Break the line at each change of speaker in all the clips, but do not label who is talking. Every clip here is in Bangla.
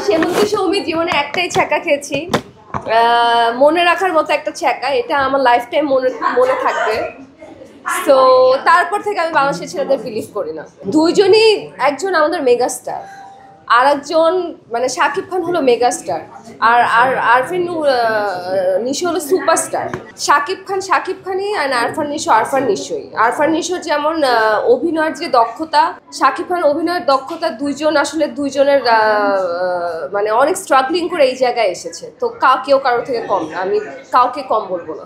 সেমন্তী সৌমি জীবনে একটাই ছ্যাঁকা খেয়েছি, মনে রাখার মতো একটা ছ্যাঁকা, এটা আমার লাইফ টাইম মনে থাকবে। তো তারপর থেকে আমি বাংলাদেশের ছেলেদের বিলিভ করি না। দুইজনই, একজন আমাদের মেগাস্টার, আর একজন মানে শাকিব খান হলো মেগাস্টার, আর আর আরফান নিশো হলো সুপারস্টার। শাকিব খানই, আর আরফান নিশোই। আরফান নিশোর যেমন অভিনয়ের যে দক্ষতা, শাকিব খান অভিনয়ের দক্ষতা, দুইজনের মানে অনেক স্ট্রাগলিং করে এই জায়গায় এসেছে। তো কেউ কারোর থেকে কম না, আমি কাউকে কম বলবো না।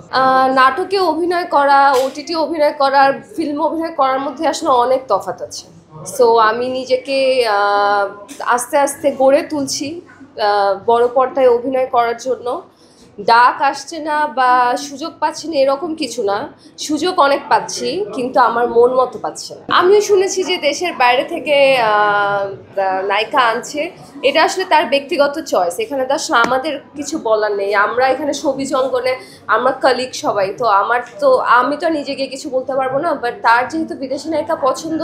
নাটকে অভিনয় করা, ওটিটি অভিনয় করা, ফিল্ম অভিনয় করার মধ্যে আসলে অনেক তফাৎ আছে। সো আমি নিজেকে আস্তে আস্তে গড়ে তুলছি বড় পর্দায় অভিনয় করার জন্য। ডাক আসছে না বা সুযোগ পাচ্ছি না এরকম কিছু না, সুযোগ অনেক পাচ্ছি, কিন্তু আমার মন মতো পাচ্ছে না। আমিও শুনেছি যে দেশের বাইরে থেকে নায়িকা আনছে, এটা আসলে তার ব্যক্তিগত চয়েস, এখানে তো আসলে আমাদের কিছু বলার নেই। আমরা এখানে শোবিজ অঙ্গনে আমরা কলিগ সবাই, তো আমি তো নিজেকে কিছু বলতে পারবো না। বাট তার যেহেতু বিদেশি নায়িকা পছন্দ,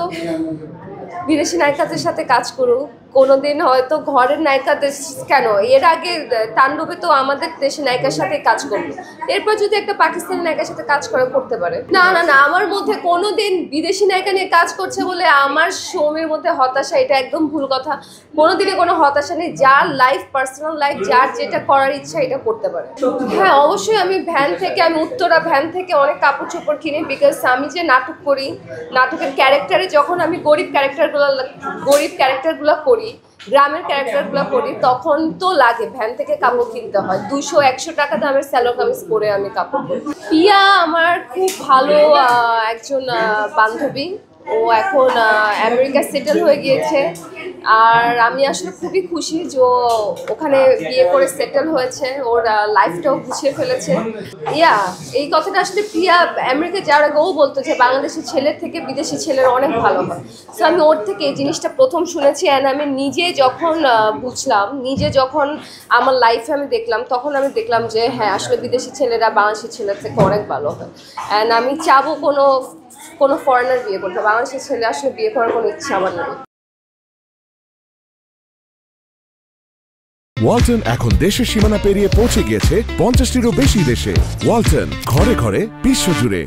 বিদেশি নায়িকাদের সাথে কাজ করুক। কোনোদিন হয়তো ঘরের নায়িকাদের কেন, এর আগে তাণ্ডবে তো আমাদের দেশের নায়িকার সাথে কাজ করলো, এরপর যদি একটা পাকিস্তানি নায়িকার সাথে কাজ করতে পারে। না, আমার মধ্যে কোনোদিন বিদেশি নায়িকা নিয়ে কাজ করছে বলে আমার সৌমির মধ্যে হতাশা, এটা একদম ভুল কথা। কোনোদিনই কোনো হতাশা নেই, যার লাইফ, পার্সোনাল লাইফ, যার যেটা করার ইচ্ছা এটা করতে পারে। হ্যাঁ, অবশ্যই আমি উত্তরা ভ্যান থেকে অনেক কাপড় চোপড় কিনি, বিকজ আমি যে নাটক করি, নাটকের ক্যারেক্টারে যখন আমি গরিব ক্যারেক্টারগুলো করি, গ্রামের ক্যারেক্টারগুলো করি, তখন তো লাগে ভ্যান থেকে কাপড় কিনতে হয়। 200-100 টাকা দামের সালোয়ার কামিজ পরে আমি কাপড় করি। পিয়া আমার খুব ভালো একজন বান্ধবী, ও এখন আমেরিকা সেটেল হয়ে গিয়েছে, আর আমি আসলে খুবই খুশি যে ওখানে বিয়ে করে সেটেল হয়েছে, ওর লাইফটাও গুছিয়ে ফেলেছে। এই কথাটা আসলে প্রিয়া আমেরিকা যাওয়ার আগে ও বলতো যে বাংলাদেশের ছেলের থেকে বিদেশি ছেলের অনেক ভালো হয়। সো আমি ওর থেকে এই জিনিসটা প্রথম শুনেছি, অ্যান্ড আমি নিজে যখন বুঝলাম, যখন আমার লাইফে আমি দেখলাম, তখন আমি দেখলাম যে হ্যাঁ, আসলে বিদেশি ছেলেরা বাংলাদেশের ছেলের থেকে অনেক ভালো হয়। অ্যান্ড আমি চাবো কোনো ফরেনার বিয়ে করতে, বাংলাদেশের ছেলে আসলে বিয়ে করার কোনো ইচ্ছা আমার নেই।
ওয়ালটন এখন দেশের সীমানা পেরিয়ে পৌঁছে গিয়েছে 50টিরও বেশি দেশে। ওয়ালটন, ঘরে ঘরে, বিশ্বজুড়ে।